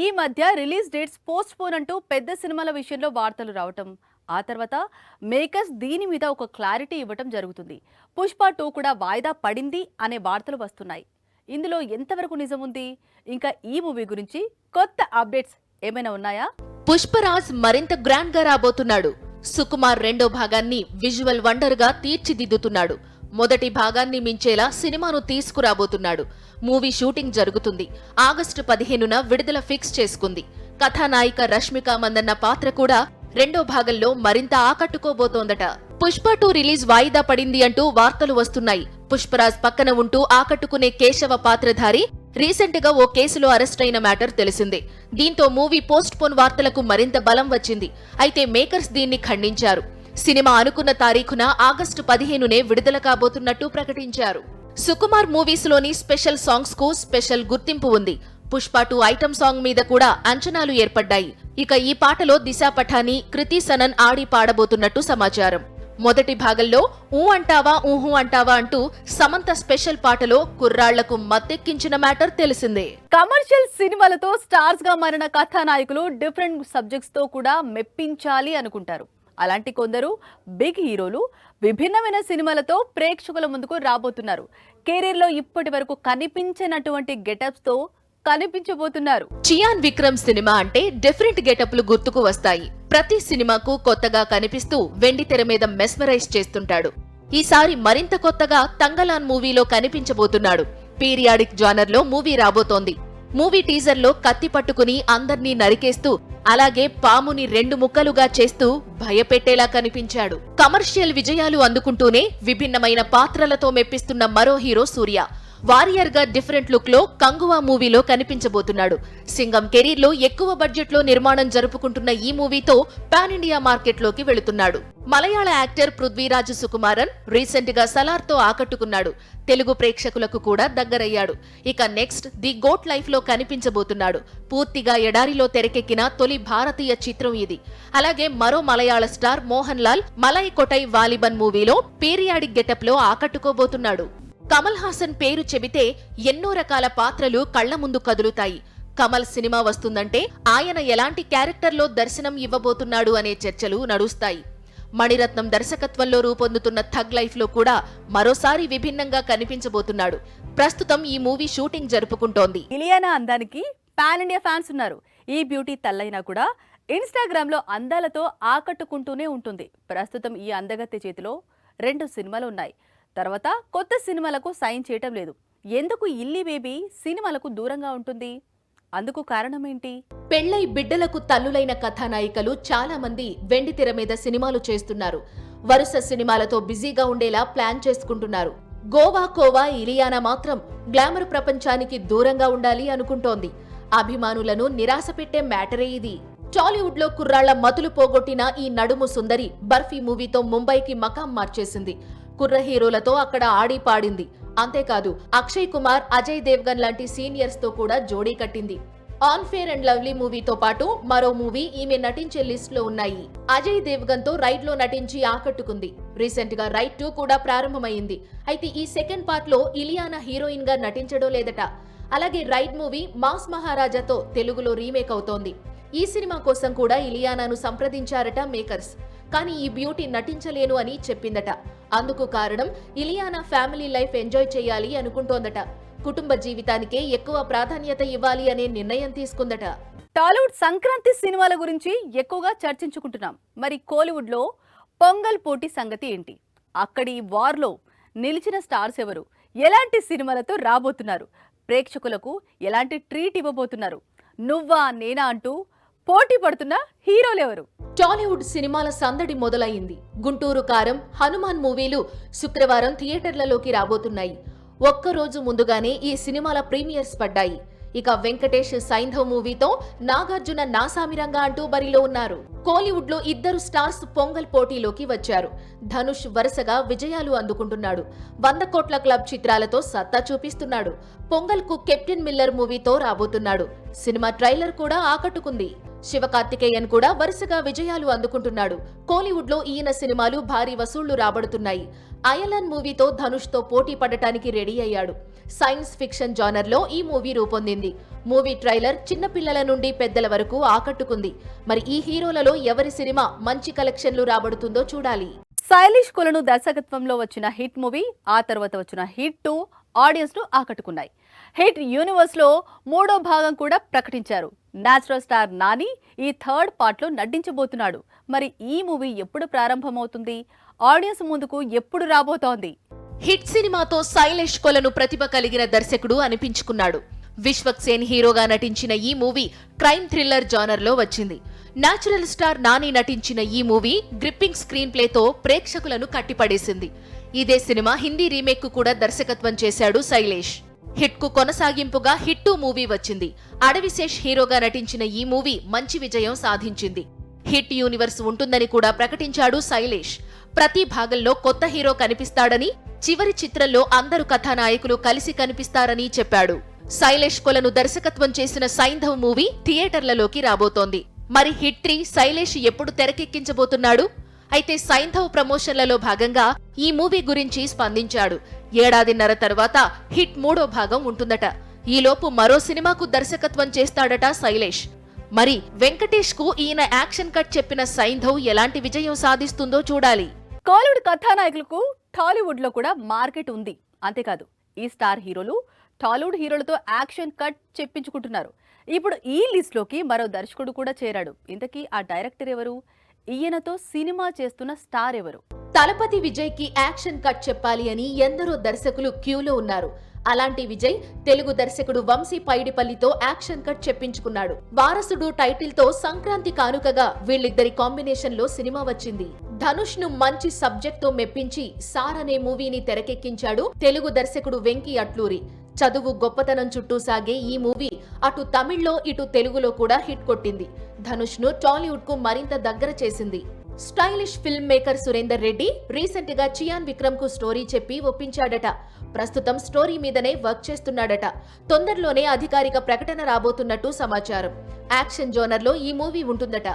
ఈ మధ్య release dates post phone అంటూ పెద్ద సినిమాల విషయంలో వార్తలు రావటం, ఆ తర్వాత మేకర్స్ దీని మీద ఒక క్లారిటీ ఇవ్వటం జరుగుతుంది. పుష్ప 2 కూడా వాయిదా పడింది అనే వార్తలు వస్తున్నాయి. ఇందులో ఎంతవరకు నిజం ఉంది? ఇంకా ఈ మూవీ గురించి కొత్త అప్డేట్స్ ఏమైనా ఉన్నాయా? పుష్పరాజ్ మరింత గ్రాండ్ గా రాబోతున్నాడు. సుకుమార్ రెండో భాగాన్ని విజువల్ వండర్ గా తీర్చిదిద్దుతున్నాడు. మొదటి భాగాన్ని మించేలా సినిమాను తీసుకురాబోతున్నాడు. మూవీ షూటింగ్ జరుగుతుంది. ఆగస్టు 15న విడుదల ఫిక్స్ చేసుకుంది. కథానాయిక రష్మిక మందన్న పాత్ర కూడా రెండో భాగంలో మరింత ఆకట్టుకోబోతోందట. పుష్ప 2 రిలీజ్ వాయిదా పడింది అంటూ వార్తలు వస్తున్నాయి. పుష్పరాజ్ పక్కన ఉంటూ ఆకట్టుకునే కేశవ పాత్రధారి రీసెంట్ గా ఓ కేసులో అరెస్ట్ అయిన మ్యాటర్ తెలిసిందే. దీంతో మూవీ పోస్ట్ పోన్ వార్తలకు మరింత బలం వచ్చింది. అయితే మేకర్స్ దీన్ని ఖండించారు. సినిమా అనుకున్న తారీఖున ఆగస్టు 15నే విడుదల కాబోతున్నట్టు ప్రకటించారు. సుకుమార్ మూవీస్ లోని స్పెషల్ సాంగ్స్ కు స్పెషల్ గుర్తింపు ఉంది. పుష్ప 2 ఐటమ్ సాంగ్ మీద కూడా అంచనాలు ఏర్పడ్డాయి. ఇక ఈ పాటలో దిశా పఠాని, కృతి సనన్ ఆడి పాడబోతున్నట్టు సమాచారం. మొదటి భాగంలో ఊ అంటావా ఊహు అంటావా అంటూ సమంత స్పెషల్ పాటలో కుర్రాళ్లకు మత్తెక్కించిన మ్యాటర్ తెలిసిందే. కమర్షియల్ సినిమాలతో స్టార్స్ గా మారిన కథానాయకులు డిఫరెంట్ సబ్జెక్ట్స్ తో కూడా మెప్పించాలి అనుకుంటారు. అలాంటి కొందరు బిగ్ హీరోలు విభిన్నమైన సినిమాలతో ప్రేక్షకుల ముందుకు రాబోతున్నారు. కెరీర్ లో ఇప్పటి వరకు కనిపించినటువంటి గెటప్స్ తో కనిపించబోతున్నారు. చియాన్ విక్రమ్ సినిమా అంటే డిఫరెంట్ గెటప్లు గుర్తుకు వస్తాయి. ప్రతి సినిమాకు కొత్తగా కనిపిస్తూ వెండితెర మీద మెస్మరైజ్ చేస్తుంటాడు. ఈసారి మరింత కొత్తగా తంగలాన్ మూవీలో కనిపించబోతున్నాడు. పీరియాడిక్ జానర్ లో మూవీ రాబోతోంది. మూవీ టీజర్ లో కత్తి పట్టుకుని అందర్నీ నరికేస్తూ, అలాగే పాముని 2 ముక్కలుగా చేస్తూ భయపెట్టేలా కనిపించాడు. కమర్షియల్ విజయాలు అందుకుంటూనే విభిన్నమైన పాత్రలతో మెప్పిస్తున్న మరో హీరో సూర్య. వారియర్ గా డిఫరెంట్ లుక్ లో కంగువా మూవీలో కనిపించబోతున్నాడు. సింగం కెరీర్ లో ఎక్కువ బడ్జెట్ లో నిర్మాణం జరుపుకుంటున్న ఈ మూవీతో పాన్ ఇండియా మార్కెట్ లోకి వెళుతున్నాడు. మలయాళ యాక్టర్ పృథ్వీరాజ్ సుకుమారన్ రీసెంట్ గా సలార్ తో ఆకట్టుకున్నాడు. తెలుగు ప్రేక్షకులకు కూడా దగ్గరయ్యాడు. ఇక నెక్స్ట్ ది గోట్ లైఫ్ లో కనిపించబోతున్నాడు. పూర్తిగా ఎడారిలో తెరకెక్కిన తొలి భారతీయ చిత్రం ఇది. అలాగే మరో మలయాళ స్టార్ మోహన్ లాల్ మలై కొటై వాలిబన్ మూవీలో పీరియాడిక్ గెటప్ లో ఆకట్టుకోబోతున్నాడు. కమల్ హాసన్ పేరు చెబితే ఎన్నో రకాల పాత్రలు కళ్ల ముందు కదులుతాయి. కమల్ సినిమా వస్తుందంటే ఆయన ఎలాంటి క్యారెక్టర్లో దర్శనం ఇవ్వబోతున్నాడు అనే చర్చలు నడుస్తాయి. మణిరత్నం దర్శకత్వంలో రూపొందుతున్న థగ్ లైఫ్ లో కూడా మరోసారి విభిన్నంగా కనిపించబోతున్నాడు. ప్రస్తుతం ఈ మూవీ షూటింగ్ జరుపుకుంటోంది. ఇలియానా అందానికి పాన్ ఇండియా ఫ్యాన్స్ ఉన్నారు. ఈ బ్యూటీ తల్లైనా కూడా ఇన్స్టాగ్రామ్ లో అందాలతో ఆకట్టుకుంటూనే ఉంటుంది. ప్రస్తుతం ఈ అందగత్తె చేతిలో 2 సినిమాలు ఉన్నాయి. తర్వాత కొత్త సినిమాలకు సైన్ చేయటం లేదు. ఎందుకు ఇల్లీ బేబీ సినిమాలకు దూరంగా ఉంటుంది? అందుకు కారణం ఏంటి? పెళ్లై బిడ్డలకు తల్లులైన కథానాయికలు చాలా మంది వెండితెర మీద సినిమాలు చేస్తున్నారు. వరుస సినిమాలతో బిజీగా ఉండేలా ప్లాన్ చేసుకుంటున్నారు. గోవా కోవా ఇలియానా మాత్రం గ్లామర్ ప్రపంచానికి దూరంగా ఉండాలి అనుకుంటోంది. అభిమానులను నిరాశ పెట్టే మ్యాటరే ఇది. టాలీవుడ్ లో కుర్రాళ్ల మతులు పోగొట్టిన ఈ నడుము సుందరి బర్ఫీ మూవీతో ముంబైకి మకాం మార్చేసింది. కుర్ర హీరోలతో అక్కడ ఆడి పాడింది. అంతేకాదు అక్షయ్ కుమార్, అజయ్ దేవ్గన్ లాంటి సీనియర్స్ తో కూడా జోడీ కట్టింది. ఆన్ ఫేర్ అండ్ లవ్లీ మూవీతో పాటు మరో మూవీ ఈమె నటించే లిస్ట్ లో ఉన్నాయి. అజయ్ దేవ్గన్ తో రైడ్ లో నటించి ఆకట్టుకుంది. రీసెంట్ గా రైడ్ 2 కూడా ప్రారంభమైంది. అయితే ఈ సెకండ్ పార్ట్ లో ఇలియానా హీరోయిన్ గా నటించడం లేదట. అలాగే రైడ్ మూవీ మాస్ మహారాజాతో తెలుగులో రీమేక్ అవుతోంది. ఈ సినిమా కోసం కూడా ఇలియానాను సంప్రదించారట మేకర్స్. కానీ ఈ బ్యూటీ నటించలేను అని చెప్పిందట. అందుకు కారణం ఇలియానా ఫ్యామిలీ లైఫ్ ఎంజాయ్ చేయాలి అనుకుంటోందట. కుటుంబ జీవితానికే ఎక్కువ ప్రాధాన్యత ఇవ్వాలి అనే నిర్ణయం తీసుకుందట. టాలీవుడ్ సంక్రాంతి సినిమాల గురించి ఎక్కువగా చర్చించుకుంటున్నాం. మరి కోలీవుడ్ లో పొంగల్ పోటీ సంగతి ఏంటి? అక్కడి వార్లో నిలిచిన స్టార్స్ ఎవరు? ఎలాంటి సినిమాలతో రాబోతున్నారు? ప్రేక్షకులకు ఎలాంటి ట్రీట్ ఇవ్వబోతున్నారు? నువ్వా నేనా అంటూ పోటీ పడుతున్న హీరోలెవరు? టాలీవుడ్ సినిమాల సందడి మొదలైంది. గుంటూరు కారం, హనుమాన్ మూవీలు శుక్రవారం థియేటర్లలోకి రాబోతున్నాయి. ఒక్కరోజు ముందుగానే ఈ సినిమాల ప్రీమియర్స్ పడ్డాయి. ఇక వెంకటేష్ సైంధవ్ మూవీతో నాగార్జున నాసామిరంగా అంటూ బరిలో ఉన్నారు. కోలీవుడ్ లో 2 స్టార్స్ పొంగల్ పోటీలోకి వచ్చారు. ధనుష్ వరుసగా విజయాలు అందుకుంటున్నాడు. 100 కోట్ల క్లబ్ చిత్రాలతో సత్తా చూపిస్తున్నాడు. పొంగల్ కు కెప్టెన్ మిల్లర్ మూవీతో రాబోతున్నాడు. సినిమా ట్రైలర్ కూడా ఆకట్టుకుంది. శివకార్తికేయన్ కూడా వరుసగా విజయాలు అందుకుంటున్నాడు. కోలీవుడ్ లో ఈయన సినిమాలు భారీ వసూళ్లు రాబడుతున్నాయి. అయలాన్ మూవీతో ధనుష్ తో పోటీ పడటానికి రెడీ అయ్యాడు. సైన్స్ ఫిక్షన్ జానర్ లో ఈ మూవీ రూపొందింది. మూవీ ట్రైలర్ చిన్నపిల్లల నుండి పెద్దల వరకు ఆకట్టుకుంది. మరి ఈ హీరోలలో ఎవరి సినిమా మంచి కలెక్షన్లు రాబడుతుందో చూడాలి. శైలిష్ కొలను దర్శకత్వంలో వచ్చిన హిట్ మూవీ, ఆ తర్వాత వచ్చిన హిట్ 2 ఆడియన్స్ ను ఆకట్టుకున్నాయి. హిట్ యూనివర్స్ లో 3వ భాగం కూడా ప్రకటించారు. నేచురల్ స్టార్ నాని ఈ 3rd పార్ట్ లో నటించబోతున్నాడు. మరి ఈ మూవీ ఎప్పుడు ప్రారంభమవుతుంది? ఆడియన్స్ ముందుకు ఎప్పుడు రాబోతోంది? హిట్ సినిమాతో శైలేష్ కొలను ప్రతిభ కలిగిన దర్శకుడు అనిపించుకున్నాడు. విశ్వక్ సేన్ హీరోగా నటించిన ఈ మూవీ క్రైమ్ థ్రిల్లర్ జానర్ లో వచ్చింది. నేచురల్ స్టార్ నాని నటించిన ఈ మూవీ గ్రిప్పింగ్ స్క్రీన్ ప్లేతో ప్రేక్షకులను కట్టిపడేసింది. ఇదే సినిమా హిందీ రీమేక్ కు కూడా దర్శకత్వం చేశాడు శైలేష్. హిట్ కు కొనసాగింపుగా హిట్ 2 మూవీ వచ్చింది. అడవిశేష్ హీరోగా నటించిన ఈ మూవీ మంచి విజయం సాధించింది. హిట్ యూనివర్స్ ఉంటుందని కూడా ప్రకటించాడు శైలేష్. ప్రతి భాగంలో కొత్త హీరో కనిపిస్తాడని, చివరి చిత్రంలో అందరు కథానాయకులు కలిసి కనిపిస్తారని చెప్పాడు. శైలేష్ కొలను దర్శకత్వం చేసిన సైంధవ్ మూవీ థియేటర్లలోకి రాబోతోంది. మరి హిట్ 3 శైలేష్ ఎప్పుడు తెరకెక్కించబోతున్నాడు? అయితే సైంధవ్ ప్రమోషన్లలో భాగంగా ఈ మూవీ గురించి స్పందించాడు. ఏడాదిన్నర తర్వాత హిట్ 3వ భాగం ఉంటుందట. ఈలోపు మరో సినిమాకు దర్శకత్వం చేస్తాడట శైలేష్. మరి వెంకటేష్ కు ఈయన యాక్షన్ కట్ చెప్పిన సైంధవ్ ఎలాంటి విజయం సాధిస్తుందో చూడాలి. కోలీవుడ్ కథానాయకులకు టాలీవుడ్ లో కూడా మార్కెట్ ఉంది. అంతేకాదు, ఈ స్టార్ హీరోలు టాలీవుడ్ హీరోలతో యాక్షన్ కట్ చెప్పించుకుంటున్నారు. ఇప్పుడు ఈ లిస్ట్ లోకి మరో దర్శకుడు కూడా చేరాడు. ఇంతకీ ఆ డైరెక్టర్ ఎవరు? ఈయనతో సినిమా చేస్తున్న స్టార్ ఎవరు? తలపతి విజయ్ కి యాక్షన్ కట్ చెప్పాలి అని ఎందరో దర్శకులు క్యూలో ఉన్నారు. అలాంటి విజయ్ తెలుగు దర్శకుడు వంశీ పైడిపల్లితో యాక్షన్ కట్ చెప్పించుకున్నాడు. వారసుడు టైటిల్ తో సంక్రాంతి కానుకగా వీళ్ళిద్దరి కాంబినేషన్ లో సినిమా వచ్చింది. ధనుష్ ను మంచి సబ్జెక్ట్ తో మెప్పించి సార్ అనే మూవీని తెరకెక్కించాడు తెలుగు దర్శకుడు వెంకీ అట్లూరి. చదువు గొప్పతనం చుట్టూ సాగే ఈ మూవీ అటు తమిళ్లో ఇటు తెలుగులో కూడా హిట్ కొట్టింది. ధనుష్ ను టాలీవుడ్ కు మరింత దగ్గర చేసింది. Stylish film maker Surender Reddy recent గా చియాన్ విక్రమ్ కు స్టోరీ చెప్పి ఒప్పించాడట. ప్రస్తుతం స్టోరీ మీదనే వర్క్ చేస్తున్నాడట. తొందరలోనే అధికారిక ప్రకటన రాబోతున్నట్టు సమాచారం. యాక్షన్ జోనర్ లో ఈ మూవీ ఉంటుందట.